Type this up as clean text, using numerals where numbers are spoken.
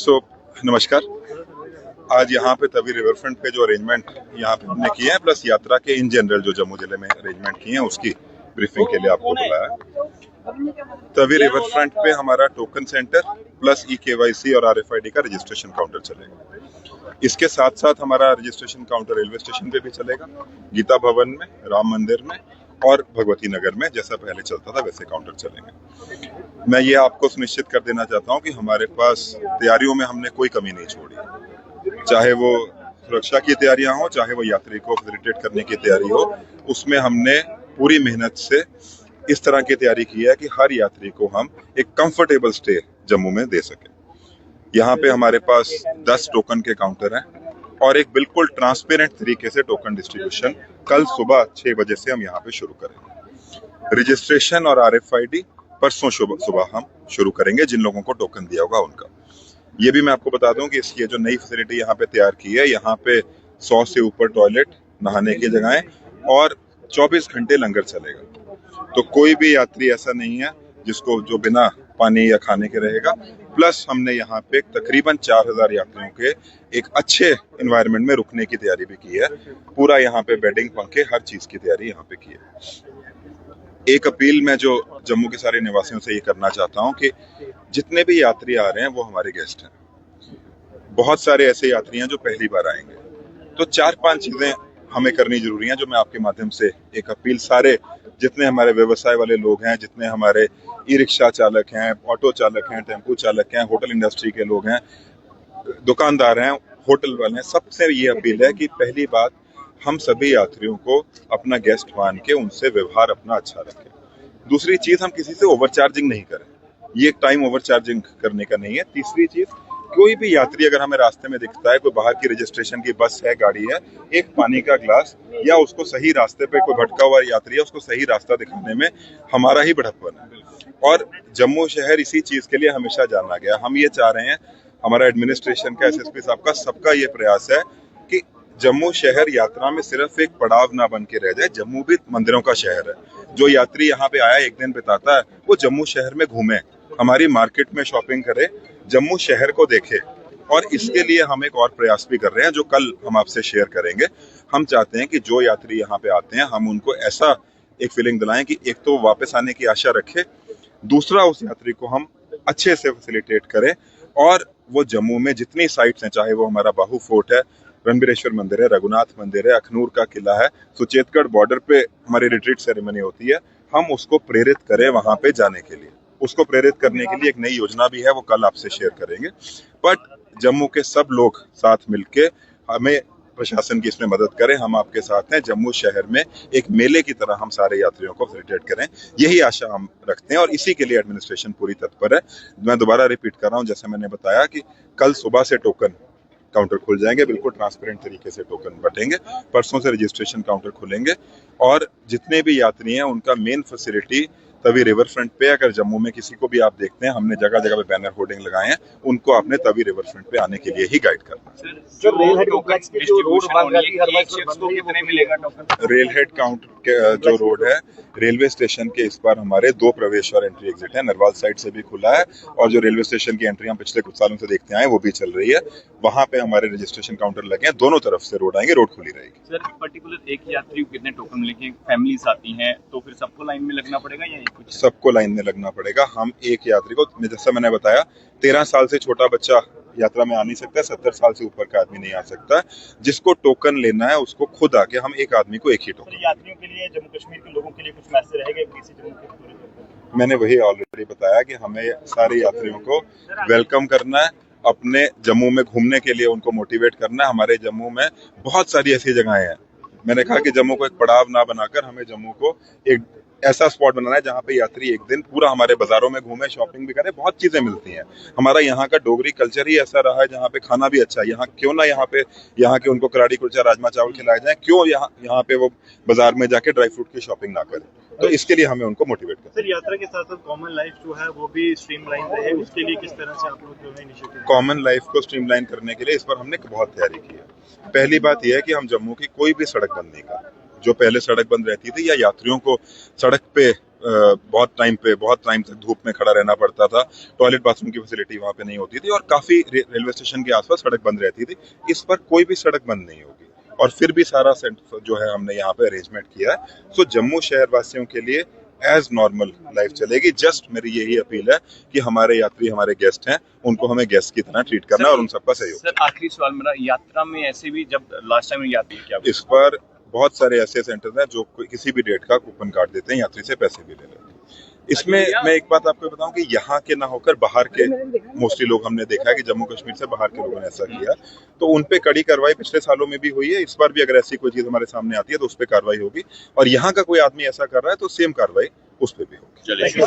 नमस्कार। आज यहाँ पे तवी रिवर फ्रंट पे जो अरेंजमेंट यहाँ पे हमने किए हैं, प्लस यात्रा के इन जनरल जो जम्मू जिले में अरेंजमेंट किए हैं, उसकी ब्रीफिंग के लिए आपको बुलाया है। तवी रिवर फ्रंट पे हमारा टोकन सेंटर प्लस ई-KYC और RFID का रजिस्ट्रेशन काउंटर चलेगा। इसके साथ साथ हमारा रजिस्ट्रेशन काउंटर रेलवे स्टेशन पे भी चलेगा, गीता भवन में, राम मंदिर में और भगवती नगर में। जैसा पहले चलता था वैसे काउंटर चलेंगे। मैं ये आपको सुनिश्चित कर देना चाहता हूँ कि हमारे पास तैयारियों में हमने कोई कमी नहीं छोड़ी, चाहे वो सुरक्षा की तैयारियां हो, चाहे वो यात्री को फैसिलिटेट करने की तैयारी हो। उसमें हमने पूरी मेहनत से इस तरह की तैयारी की है कि हर यात्री को हम एक कंफर्टेबल स्टे जम्मू में दे सके। यहाँ पे हमारे पास 10 टोकन के काउंटर हैं और एक बिल्कुल ट्रांसपेरेंट तरीके से टोकन डिस्ट्रीब्यूशन कल सुबह 6 बजे से हम यहाँ पे शुरू करेंगे। रजिस्ट्रेशन और RFID परसों सुबह हम शुरू करेंगे। जिन लोगों को टोकन दिया होगा उनका। ये भी मैं आपको बता दूं कि इसकी जो नई फैसिलिटी यहाँ पे तैयार की है, यहाँ पे 100 से ऊपर टॉयलेट, नहाने की जगहें और 24 घंटे लंगर चलेगा। तो कोई भी यात्री ऐसा नहीं है जिसको जो बिना पानी या खाने के रहेगा। प्लस हमने यहाँ पे तकरीबन 4000 यात्रियों के एक अच्छे एनवायरनमेंट में रुकने की तैयारी भी की है। पूरा यहाँ पे बेडिंग, पंखे, हर चीज की तैयारी यहाँ पे की है। एक अपील मैं जो जम्मू के सारे निवासियों से ये करना चाहता हूँ कि जितने भी यात्री आ रहे हैं वो हमारे गेस्ट हैं। बहुत सारे ऐसे यात्री हैं जो पहली बार आएंगे, तो 4-5 चीजें हमें करनी जरूरी हैं, जो मैं आपके माध्यम से एक अपील सारे जितने हमारे व्यवसाय वाले लोग हैं, जितने हमारे ई-रिक्शा चालक हैं, ऑटो चालक हैं, टेम्पो चालक हैं, होटल इंडस्ट्री के लोग हैं, दुकानदार हैं, होटल वाले हैं, सबसे ये अपील है कि पहली बात, हम सभी यात्रियों को अपना गेस्ट मान के उनसे व्यवहार अपना अच्छा रखें। दूसरी चीज, हम किसी से ओवरचार्जिंग नहीं करें, ये टाइम ओवरचार्जिंग करने का नहीं है। तीसरी चीज, कोई भी यात्री अगर हमें रास्ते में दिखता है, कोई बाहर की रजिस्ट्रेशन की बस है, गाड़ी है, एक पानी का ग्लास या उसको सही रास्ते पे कोई भटका हुआ यात्री है, उसको सही रास्ता दिखाने में हमारा ही बड़प्पन है। और जम्मू शहर इसी चीज के लिए हमेशा जाना गया। हम ये चाह रहे हैं, हमारा एडमिनिस्ट्रेशन का, SSP साहब का, सबका ये प्रयास है कि जम्मू शहर यात्रा में सिर्फ एक पड़ाव ना बन के रह जाए। जम्मू भी मंदिरों का शहर है। जो यात्री यहाँ पे आया, एक दिन बिताता है, वो जम्मू शहर में घूमे, हमारी मार्केट में शॉपिंग करे, जम्मू शहर को देखे। और इसके लिए हम एक और प्रयास भी कर रहे हैं, जो कल हम आपसे शेयर करेंगे। हम चाहते हैं कि जो यात्री यहाँ पे आते हैं, हम उनको ऐसा एक फीलिंग दिलाएं कि एक तो वापस आने की आशा रखे, दूसरा उस यात्री को हम अच्छे से फैसिलिटेट करें। और वो जम्मू में जितनी साइट्स हैं, चाहे वो हमारा बाहू फोर्ट है, रणबीरेश्वर मंदिर है, रघुनाथ मंदिर है, अखनूर का किला है, सुचेतगढ़ बॉर्डर पे हमारी रिट्रीट सेरेमनी होती है, हम उसको प्रेरित करें वहां पे जाने के लिए। उसको प्रेरित करने के लिए एक नई योजना भी है, वो कल आपसे शेयर करेंगे। बट जम्मू के सब लोग साथ मिलके हमें, प्रशासन की इसमें मदद करें। हम आपके साथ हैं। जम्मू शहर में एक मेले की तरह हम सारे यात्रियों को फैसिलिटेट करें, यही आशा हम रखते हैं और इसी के लिए एडमिनिस्ट्रेशन पूरी तत्पर है। मैं दोबारा रिपीट कर रहा हूं, जैसे मैंने बताया कि कल सुबह से टोकन काउंटर खुल जाएंगे, बिल्कुल ट्रांसपेरेंट तरीके से टोकन बटेंगे। परसों से रजिस्ट्रेशन काउंटर खुलेंगे और जितने भी यात्री हैं उनका main facility Tawi river front पे। अगर जम्मू में किसी को भी आप देखते हैं, हमने जगह जगह पे बैनर होर्डिंग लगाए हैं, उनको आपने तवी रिवर फ्रंट पे आने के लिए ही गाइड करना है। रेल हेड काउंट जो रोड है, रेलवे स्टेशन के इस बार हमारे 2 प्रवेश और एंट्री एग्जिट है। नरवाल साइड से भी खुला है और जो रेलवे स्टेशन की एंट्री हम पिछले कुछ सालों से देखते आए, वो भी चल रही है। वहां पे हमारे रजिस्ट्रेशन काउंटर लगे हैं, दोनों तरफ से रोड आएंगे, रोड खुली रहेगी। सर, पर्टिकुलर एक यात्री को कितने टोकन मिलेंगे? फैमिलीज आती हैं तो फिर सबको लाइन में लगना पड़ेगा या कुछ? सबको लाइन में लगना पड़ेगा। हम एक यात्री को, जैसा मैंने बताया, 13 साल से छोटा बच्चा यात्रा में आ नहीं सकता, 70 साल से ऊपर का आदमी नहीं आ सकता। जिसको टोकन लेना है उसको खुद आके, हम एक आदमी को एक ही टोकन। यात्रियों के लिए, जम्मू कश्मीर के लोगों के लिए कुछ मैसेज रहेगा? मैंने वही ऑलरेडी बताया कि हमें सारे यात्रियों को वेलकम करना है, अपने जम्मू में घूमने के लिए उनको मोटिवेट करना है। हमारे जम्मू में बहुत सारी ऐसी जगहें हैं। मैंने कहा कि जम्मू को एक पड़ाव ना बनाकर हमें जम्मू को एक ऐसा स्पॉट बनाना है जहाँ पे यात्री एक दिन पूरा हमारे बाजारों में घूमे, शॉपिंग भी करे, बहुत चीजें मिलती हैं। हमारा यहाँ का डोगरी कल्चर ही ऐसा रहा है जहाँ पे खाना भी अच्छा है। यहाँ क्यों ना यहाँ पे यहाँ के उनको कराड़ी कुलचा, राजमा चावल खिलाए जाए, क्यों यहाँ पे वो बाजार में जाके ड्राई फ्रूट की शॉपिंग ना करें। तो इसके लिए हमें उनको मोटिवेट करें। सर, यात्रा के साथ साथ कॉमन लाइफ जो है वो भी स्ट्रीमलाइन रहे, उसके लिए किस तरह से आप लोग जो है इनिशिएटिव? कॉमन लाइफ को स्ट्रीमलाइन करने के लिए इस बार हमने बहुत तैयारी की है। पहली बात यह है कि हम जम्मू की कोई भी सड़क बंद नहीं कर, जो पहले सड़क बंद रहती थी या यात्रियों को सड़क पे बहुत टाइम तक धूप में खड़ा रहना पड़ता था। टॉयलेट बाथरूम की फैसिलिटी वहाँ पे नहीं होती थी और काफी रेलवे स्टेशन के आसपास सड़क बंद रहती थी। इस पर कोई भी सड़क बंद नहीं होगी और फिर भी सारा सेंटर जो है हमने यहाँ पे अरेंजमेंट किया है। सो जम्मू शहर वासियों के लिए एज नॉर्मल लाइफ चलेगी। जस्ट मेरी यही अपील है कि हमारे यात्री, हमारे गेस्ट हैं, उनको हमें गेस्ट की तरह ट्रीट करना है और उन सबका सहयोग। सर आखिरी सवाल मेरा, यात्रा में ऐसे भी जब लास्ट टाइम यात्री क्या इस पर बहुत सारे ऐसे सेंटर हैं जो किसी भी डेट का कूपन काट देते हैं, यात्री से पैसे भी ले लेते हैं। इसमें मैं एक बात आपको बताऊं कि यहाँ के ना होकर बाहर के मोस्टली लोग हमने देखा है कि जम्मू कश्मीर से बाहर के लोगों ने ऐसा किया, तो उन पे कड़ी कार्रवाई पिछले सालों में भी हुई है। इस बार भी अगर ऐसी कोई चीज हमारे सामने आती है तो उस पर कार्रवाई होगी और यहाँ का कोई आदमी ऐसा कर रहा है तो सेम कार्रवाई उस पर भी होगी।